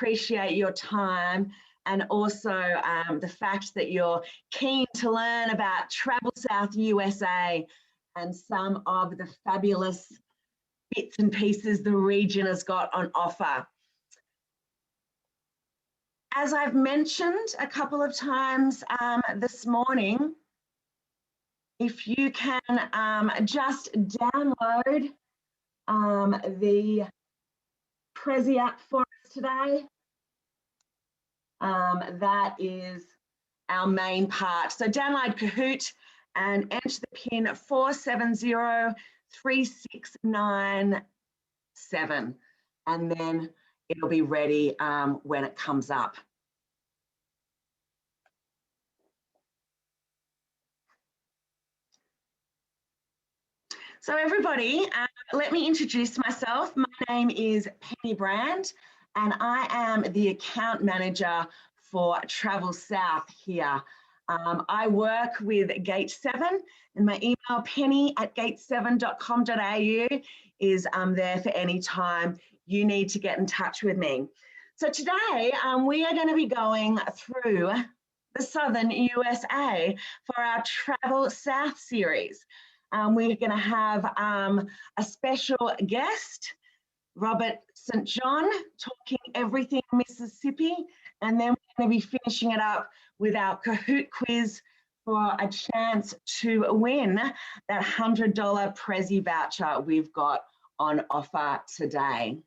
appreciate your time and also the fact that you're keen to learn about Travel South USA and some of the fabulous bits and pieces the region has got on offer. As I've mentioned a couple of times this morning, if you can just download the Prezi app for us today, that is our main part. So download Kahoot and enter the PIN 47036997, and then it'll be ready when it comes up. So everybody, let me introduce myself. My name is Penny Brand, and I am the account manager for Travel South here. I work with Gate 7, and my email penny@gate7.com.au is there for any time you need to get in touch with me. So today we are going to be going through the Southern USA for our Travel South series. We're going to have a special guest, Robert St. John, talking everything Mississippi, and then we're going to be finishing it up with our Kahoot quiz for a chance to win that $100 Prezi voucher we've got on offer today.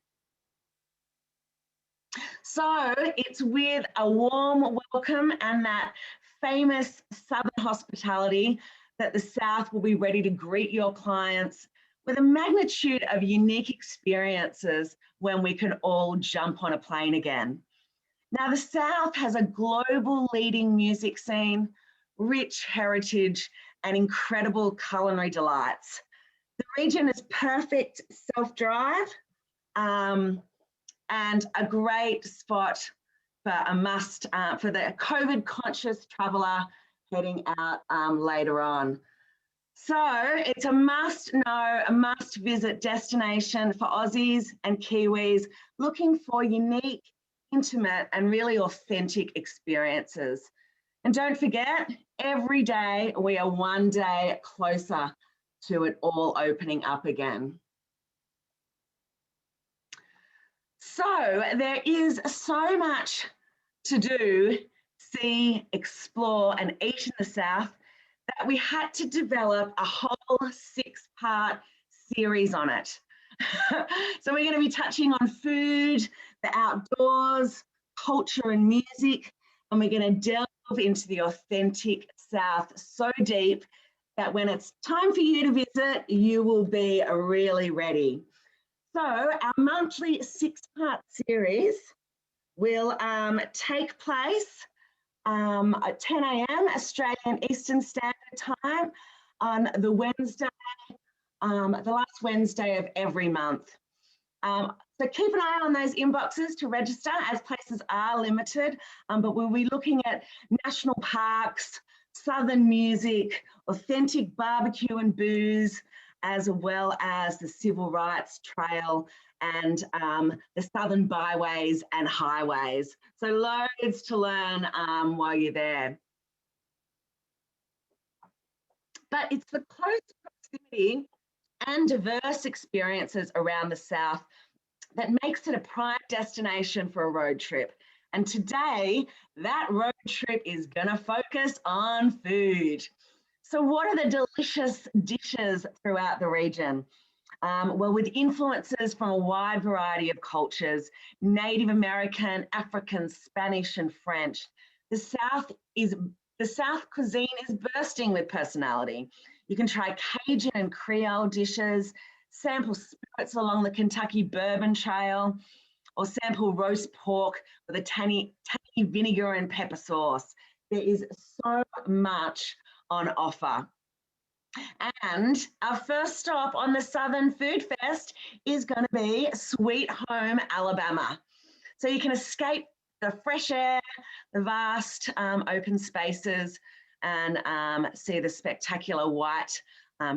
So it's with a warm welcome and that famous Southern hospitality that the South will be ready to greet your clients with a magnitude of unique experiences when we can all jump on a plane again. Now, the South has a global leading music scene, rich heritage, and incredible culinary delights. The region is perfect self-drive and a great spot for a must for the COVID-conscious traveller heading out later on. So it's a must-know, a must-visit destination for Aussies and Kiwis looking for unique, intimate, and really authentic experiences. And don't forget, every day we are one day closer to it all opening up again. So there is so much to do, see, explore, and eat in the South that we had to develop a whole 6-part series on it. So we're going to be touching on food, the outdoors, culture and music, and we're going to delve into the authentic South so deep that when it's time for you to visit, you will be really ready. So our monthly 6-part series will take place at 10 a.m. Australian Eastern Standard Time on the Wednesday, the last Wednesday of every month. So keep an eye on those inboxes to register, as places are limited, but we'll be looking at national parks, Southern music, authentic barbecue and booze, as well as the Civil Rights Trail and the Southern byways and highways. So loads to learn while you're there. But it's the close proximity and diverse experiences around the South that makes it a prime destination for a road trip. And today, that road trip is gonna focus on food. So what are the delicious dishes throughout the region? Well, with influences from a wide variety of cultures, Native American, African, Spanish, and French, the South cuisine is bursting with personality. You can try Cajun and Creole dishes, sample spirits along the Kentucky Bourbon Trail, or sample roast pork with a tangy vinegar and pepper sauce. There is so much on offer. And our first stop on the Southern Food Fest is going to be Sweet Home, Alabama. So you can escape the fresh air, the vast open spaces, and see the spectacular white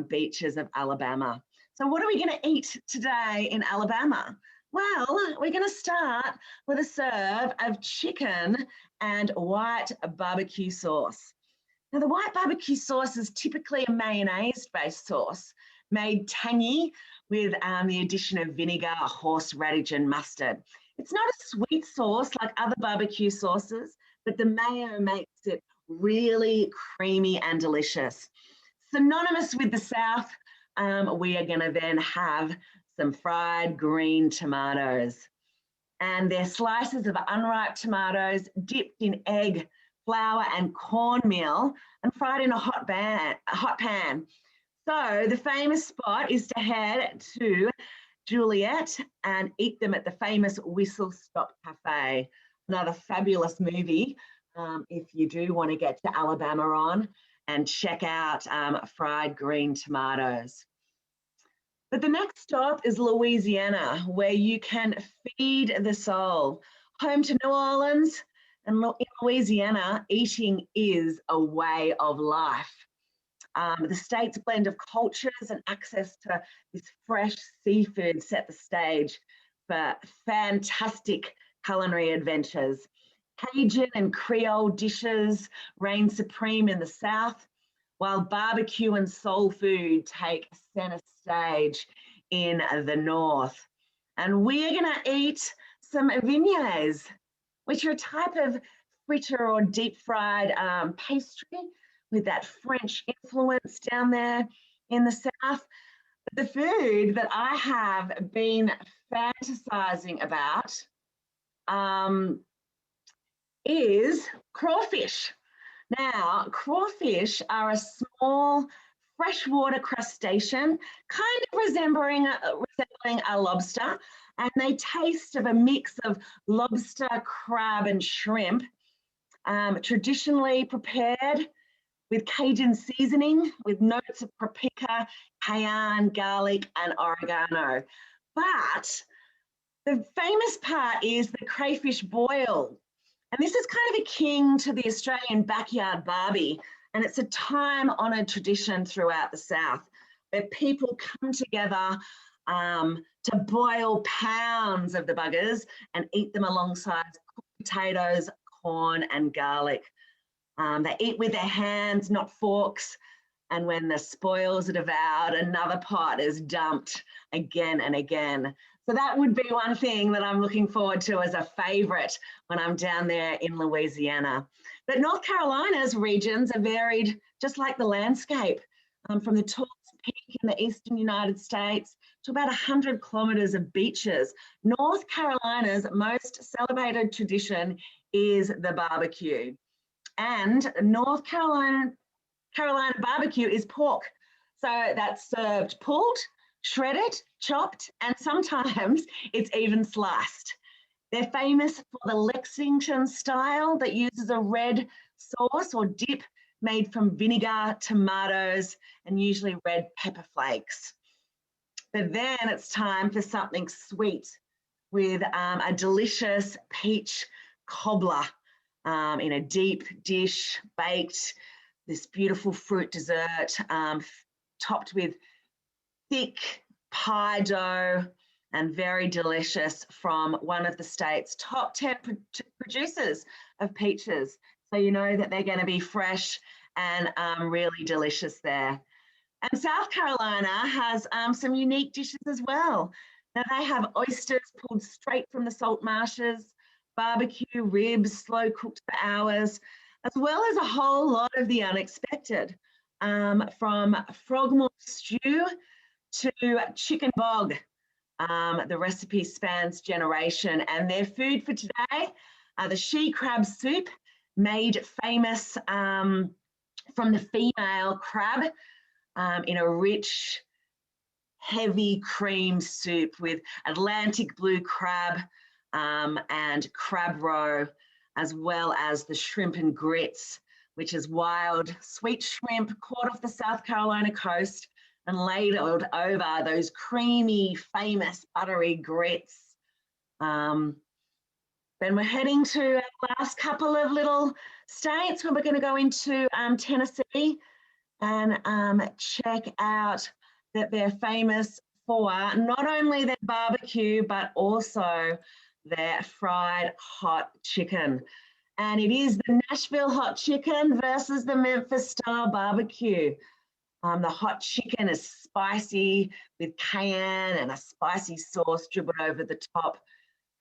beaches of Alabama. So what are we going to eat today in Alabama? Well, we're going to start with a serve of chicken and white barbecue sauce. Now, the white barbecue sauce is typically a mayonnaise-based sauce made tangy with the addition of vinegar, horseradish, and mustard. It's not a sweet sauce like other barbecue sauces, but the mayo makes it really creamy and delicious. Synonymous with the South, we are going to then have some fried green tomatoes. And they're slices of unripe tomatoes dipped in egg, flour, and cornmeal and fried in a hot pan. So the famous spot is to head to Juliet and eat them at the famous Whistle Stop Cafe. Another fabulous movie if you do want to get to Alabama on and check out fried green tomatoes. But the next stop is Louisiana, where you can feed the soul. Home to New Orleans, and in Louisiana, eating is a way of life. The state's blend of cultures and access to this fresh seafood set the stage for fantastic culinary adventures. Cajun and Creole dishes reign supreme in the South, while barbecue and soul food take centre stage in the North. And we're going to eat some vignettes, which are a type of fritter or deep fried pastry with that French influence down there in the South. But the food that I have been fantasizing about is crawfish. Now, crawfish are a small freshwater crustacean, kind of resembling a lobster, and they taste of a mix of lobster, crab, and shrimp, traditionally prepared with Cajun seasoning, with notes of paprika, cayenne, garlic, and oregano. But the famous part is the crayfish boil. And this is kind of a king to the Australian backyard barbie, and it's a time-honoured tradition throughout the South where people come together to boil pounds of the buggers and eat them alongside cooked potatoes, corn, and garlic. They eat with their hands, not forks, and when the spoils are devoured, another pot is dumped again and again. So that would be one thing that I'm looking forward to as a favourite when I'm down there in Louisiana. But North Carolina's regions are varied just like the landscape, from the tallest peak in the eastern United States to about 100 kilometres of beaches. North Carolina's most celebrated tradition is the barbecue. And North Carolina barbecue is pork. So that's served pulled, shredded, chopped, and sometimes it's even sliced. They're famous for the Lexington style that uses a red sauce or dip made from vinegar, tomatoes, and usually red pepper flakes. But then it's time for something sweet with a delicious peach cobbler in a deep dish, baked, this beautiful fruit dessert topped with thick pie dough and very delicious from one of the state's top 10 producers of peaches. So you know that they're going to be fresh and really delicious there. And South Carolina has some unique dishes as well. Now they have oysters pulled straight from the salt marshes, barbecue ribs, slow cooked for hours, as well as a whole lot of the unexpected, from frogmore stew to chicken bog. The recipe spans generation, and their food for today are the she crab soup, made famous from the female crab in a rich, heavy cream soup with Atlantic blue crab and crab roe, as well as the shrimp and grits, which is wild sweet shrimp caught off the South Carolina coast and ladled over those creamy, famous buttery grits. Then we're heading to our last couple of little states where we're going to go into Tennessee and check out their famous for not only their barbecue, but also their fried hot chicken. And it is the Nashville hot chicken versus the Memphis style barbecue. The hot chicken is spicy with cayenne and a spicy sauce dribbled over the top.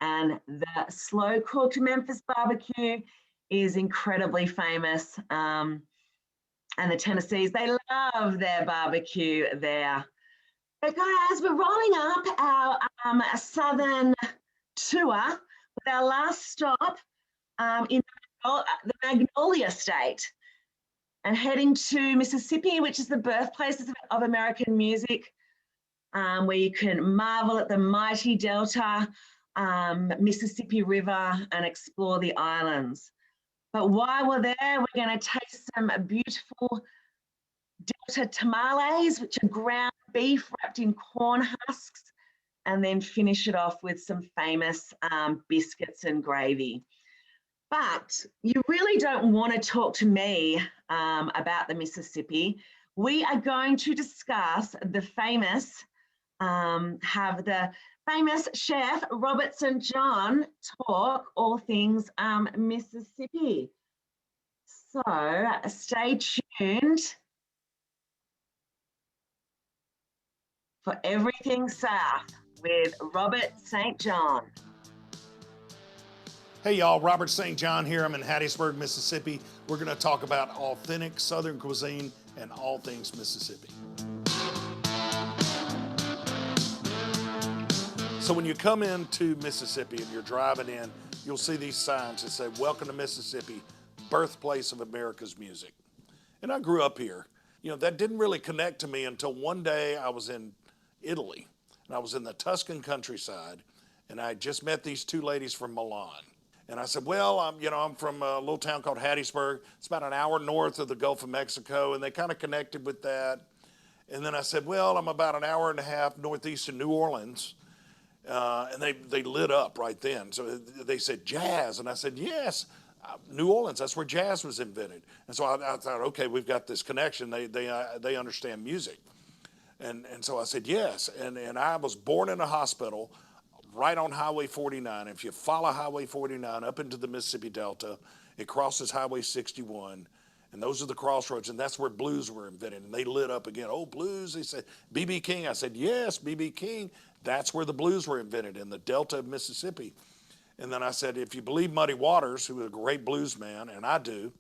And the slow cooked Memphis barbecue is incredibly famous. And the Tennessees, they love their barbecue there. But guys, we're rolling up our southern tour with our last stop in the Magnolia State and heading to Mississippi, which is the birthplace of American music, where you can marvel at the mighty Delta, Mississippi River, and explore the islands. But while we're there, we're going to taste some beautiful Delta tamales, which are ground beef wrapped in corn husks, and then finish it off with some famous biscuits and gravy. But you really don't want to talk to me about the Mississippi. We are going to discuss the famous, have the famous chef Robert St. John talk all things Mississippi. So stay tuned for Everything South with Robert St. John. Hey y'all, Robert St. John here. I'm in Hattiesburg, Mississippi. We're going to talk about authentic Southern cuisine and all things Mississippi. So when you come into Mississippi and you're driving in, you'll see these signs that say, "Welcome to Mississippi, birthplace of America's music." And I grew up here. You know, that didn't really connect to me until one day I was in Italy, and I was in the Tuscan countryside, and I had just met these two ladies from Milan. And I said, well, I'm from a little town called Hattiesburg. It's about an hour north of the Gulf of Mexico, and they kind of connected with that. And then I said, well, I'm about an hour and a half northeast of New Orleans. And they lit up right then. So they said, jazz. And I said, yes, New Orleans, that's where jazz was invented. And so I thought, okay, we've got this connection. They understand music. And so I said, yes. And I was born in a hospital right on Highway 49. If you follow Highway 49 up into the Mississippi Delta, it crosses Highway 61, and those are the crossroads, and that's where blues were invented. And they lit up again. Oh, blues, they said, B.B. King. I said, yes, B.B. King. That's where the blues were invented, in the Delta of Mississippi. And then I said, if you believe Muddy Waters, who was a great blues man, and I do,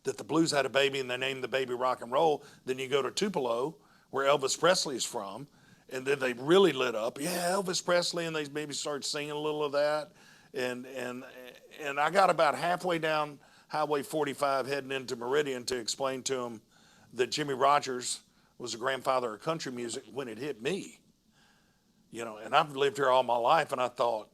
that the blues had a baby and they named the baby rock and roll, then you go to Tupelo, where Elvis Presley is from, and then they really lit up. Yeah, Elvis Presley, and they maybe started singing a little of that. And I got about halfway down Highway 45 heading into Meridian to explain to them that Jimmy Rogers was the grandfather of country music when it hit me. You know, and I've lived here all my life, and I thought,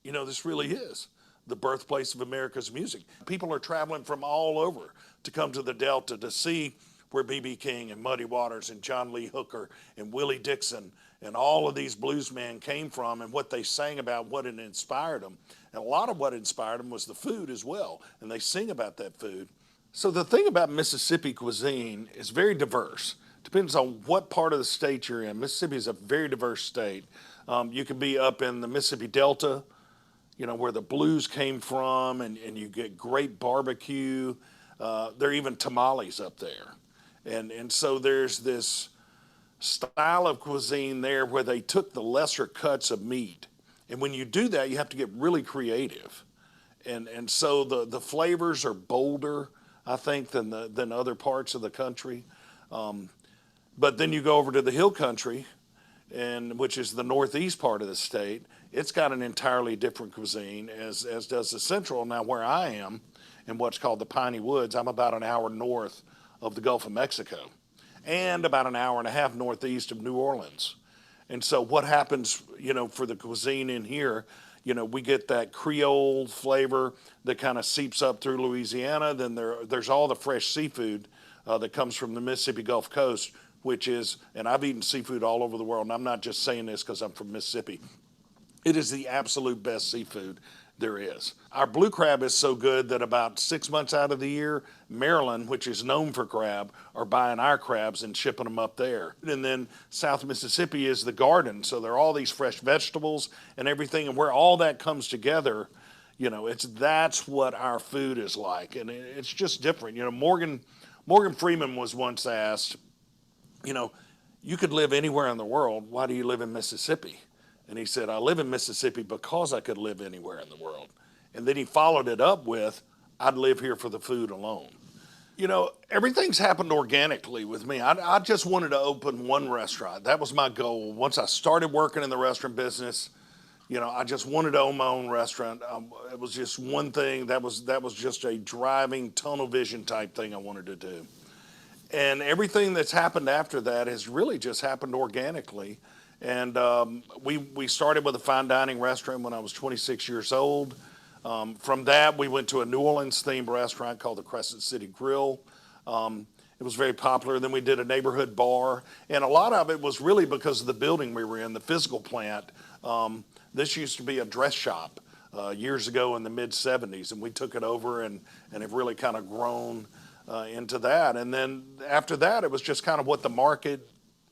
you know, this really is the birthplace of America's music. People are traveling from all over to come to the Delta to see where B.B. King and Muddy Waters and John Lee Hooker and Willie Dixon and all of these bluesmen came from, and what they sang about, what it inspired them. And a lot of what inspired them was the food as well, and they sing about that food. So the thing about Mississippi cuisine is very diverse. Depends on what part of the state you're in. Mississippi is a very diverse state. You can be up in the Mississippi Delta, you know, where the blues came from, and you get great barbecue. There are even tamales up there. And so there's this style of cuisine there where they took the lesser cuts of meat. And when you do that, you have to get really creative. And so the flavors are bolder, I think, than other parts of the country. But then you go over to the hill country, which is the northeast part of the state. It's got an entirely different cuisine, as does the central. Now, where I am, in what's called the Piney Woods, I'm about an hour north of the Gulf of Mexico and about an hour and a half northeast of New Orleans. And so what happens, you know, for the cuisine in here, you know, we get that Creole flavor that kind of seeps up through Louisiana. Then there's all the fresh seafood that comes from the Mississippi Gulf Coast, which is, and I've eaten seafood all over the world, and I'm not just saying this because I'm from Mississippi. It is the absolute best seafood there is. Our blue crab is so good that about 6 months out of the year, Maryland, which is known for crab, are buying our crabs and shipping them up there. And then South Mississippi is the garden, so there are all these fresh vegetables and everything, and where all that comes together, that's what our food is like, and it's just different. Morgan Freeman was once asked, you could live anywhere in the world. Why do you live in Mississippi? And he said, I live in Mississippi because I could live anywhere in the world. And then he followed it up with, I'd live here for the food alone. Everything's happened organically with me. I just wanted to open one restaurant. That was my goal. Once I started working in the restaurant business, I just wanted to own my own restaurant. It was just one thing. That was just a driving tunnel vision type thing I wanted to do. And everything that's happened after that has really just happened organically. And we started with a fine dining restaurant when I was 26 years old. From that, we went to a New Orleans themed restaurant called the Crescent City Grill. It was very popular. Then we did a neighborhood bar. And a lot of it was really because of the building we were in, the physical plant. This used to be a dress shop years ago in the mid-'70s, and we took it over and have really kind of grown into that. And then after that, it was just kind of what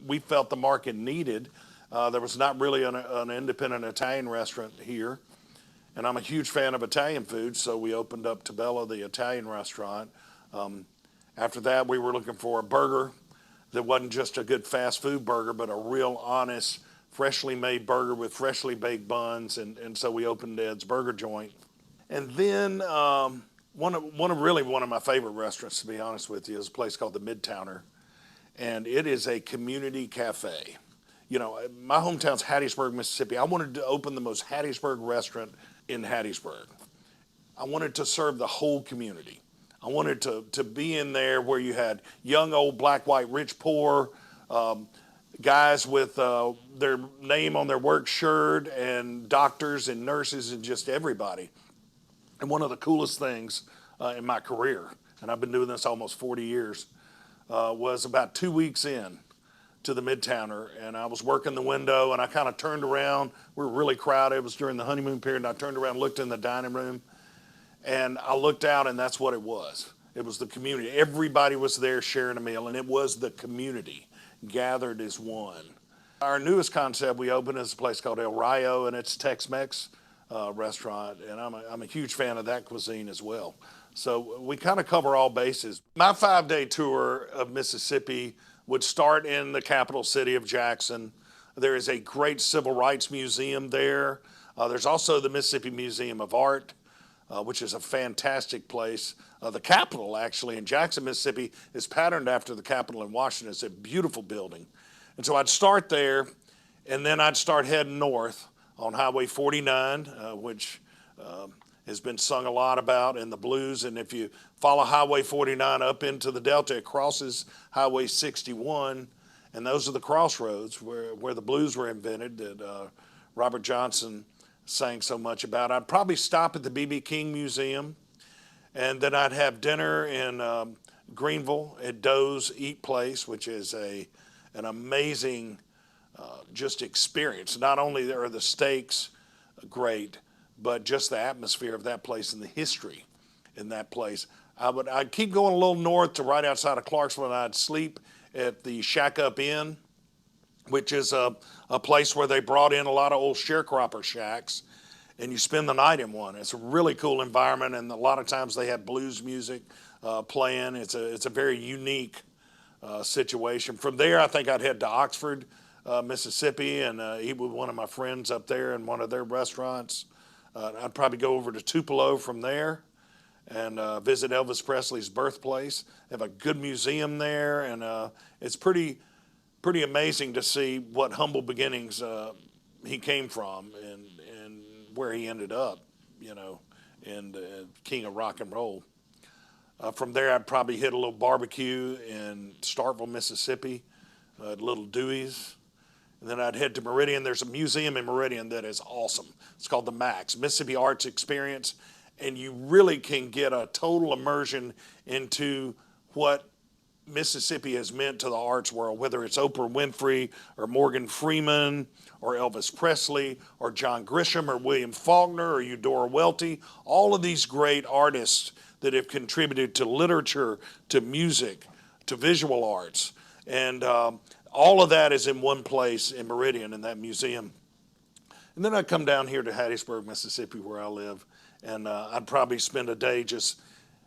we felt the market needed. There was not really an independent Italian restaurant here. And I'm a huge fan of Italian food, so we opened up Tabella, the Italian restaurant. After that, we were looking for a burger that wasn't just a good fast food burger, but a real honest, freshly made burger with freshly baked buns. And so we opened Ed's Burger Joint. And then one of my favorite restaurants, to be honest with you, is a place called the Midtowner. And it is a community cafe. My hometown's Hattiesburg, Mississippi. I wanted to open the most Hattiesburg restaurant in Hattiesburg. I wanted to serve the whole community. I wanted to be in there where you had young, old, black, white, rich, poor, guys with their name on their work shirt, and doctors and nurses and just everybody. And one of the coolest things in my career, and I've been doing this almost 40 years, was about 2 weeks in to the Midtowner, and I was working the window, and I kind of turned around. We were really crowded. It was during the honeymoon period, and I turned around, looked in the dining room, and I looked out, and that's what it was. It was the community. Everybody was there sharing a meal, and it was the community gathered as one. Our newest concept we opened is a place called El Rayo, and it's Tex-Mex restaurant, and I'm a huge fan of that cuisine as well. So we kind of cover all bases. My 5-day tour of Mississippi would start in the capital city of Jackson. There is a great civil rights museum there. There's also the Mississippi Museum of Art, which is a fantastic place. The Capitol, actually, in Jackson, Mississippi, is patterned after the Capitol in Washington. It's a beautiful building. And so I'd start there, and then I'd start heading north on Highway 49, which has been sung a lot about in the blues. And if you follow Highway 49 up into the Delta, it crosses Highway 61, and those are the crossroads where the blues were invented that Robert Johnson sang so much about. I'd probably stop at the B.B. King Museum, and then I'd have dinner in Greenville at Doe's Eat Place, which is an amazing just experience. Not only are the steaks great, but just the atmosphere of that place and the history in that place. I'd keep going a little north to right outside of Clarksville, and I'd sleep at the Shack Up Inn, which is a place where they brought in a lot of old sharecropper shacks, and you spend the night in one. It's a really cool environment, and a lot of times they have blues music playing. It's a very unique situation. From there, I think I'd head to Oxford, Mississippi, and eat with one of my friends up there in one of their restaurants. I'd probably go over to Tupelo from there and visit Elvis Presley's birthplace. They have a good museum there, and it's pretty amazing to see what humble beginnings he came from and where he ended up, and king of rock and roll. From there, I'd probably hit a little barbecue in Starkville, Mississippi, at Little Dewey's. And then I'd head to Meridian. There's a museum in Meridian that is awesome. It's called the MAX, Mississippi Arts Experience. And you really can get a total immersion into what Mississippi has meant to the arts world, whether it's Oprah Winfrey or Morgan Freeman or Elvis Presley or John Grisham or William Faulkner or Eudora Welty, all of these great artists that have contributed to literature, to music, to visual arts. And all of that is in one place in Meridian in that museum. And then I'd come down here to Hattiesburg, Mississippi, where I live, and I'd probably spend a day just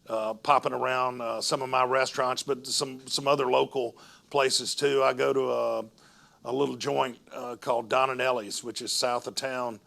popping around some of my restaurants, but some other local places too. I go to a little joint called Donanelli's, which is south of town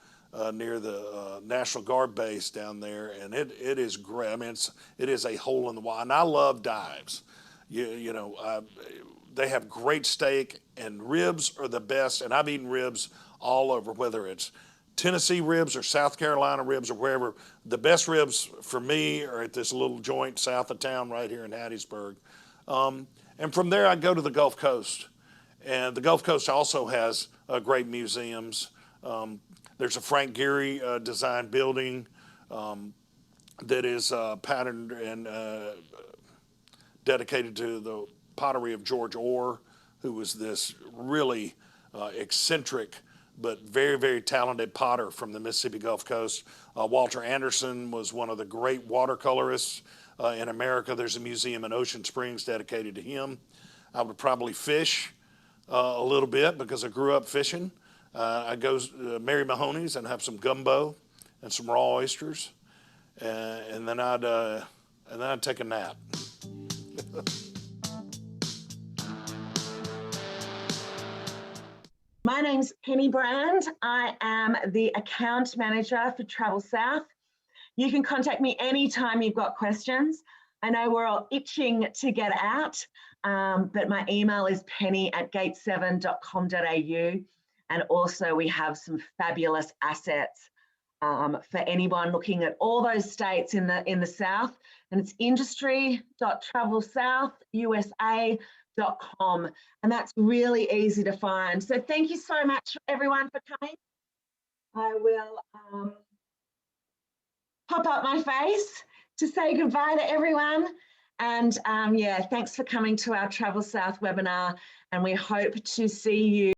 near the National Guard base down there, and it is great. I mean, it is a hole in the wall, and I love dives. They have great steak, and ribs are the best, and I've eaten ribs all over, whether it's Tennessee ribs or South Carolina ribs or wherever. The best ribs for me are at this little joint south of town right here in Hattiesburg. And from there, I go to the Gulf Coast. And the Gulf Coast also has great museums. There's a Frank Gehry designed building that is patterned and dedicated to the pottery of George Orr, who was this really eccentric but very, very talented potter from the Mississippi Gulf Coast. Walter Anderson was one of the great watercolorists in America. There's a museum in Ocean Springs dedicated to him. I would probably fish a little bit because I grew up fishing. I'd go to Mary Mahoney's and have some gumbo and some raw oysters, and then I'd take a nap. My name's Penny Brand. I am the account manager for Travel South. You can contact me anytime you've got questions. I know we're all itching to get out, but my email is penny@gate7.com.au. And also we have some fabulous assets for anyone looking at all those states in the South. And it's industry.travelsouth.usa.com, and that's really easy to find. So thank you so much everyone for coming. I will pop up my face to say goodbye to everyone, and yeah, thanks for coming to our Travel South webinar, and we hope to see you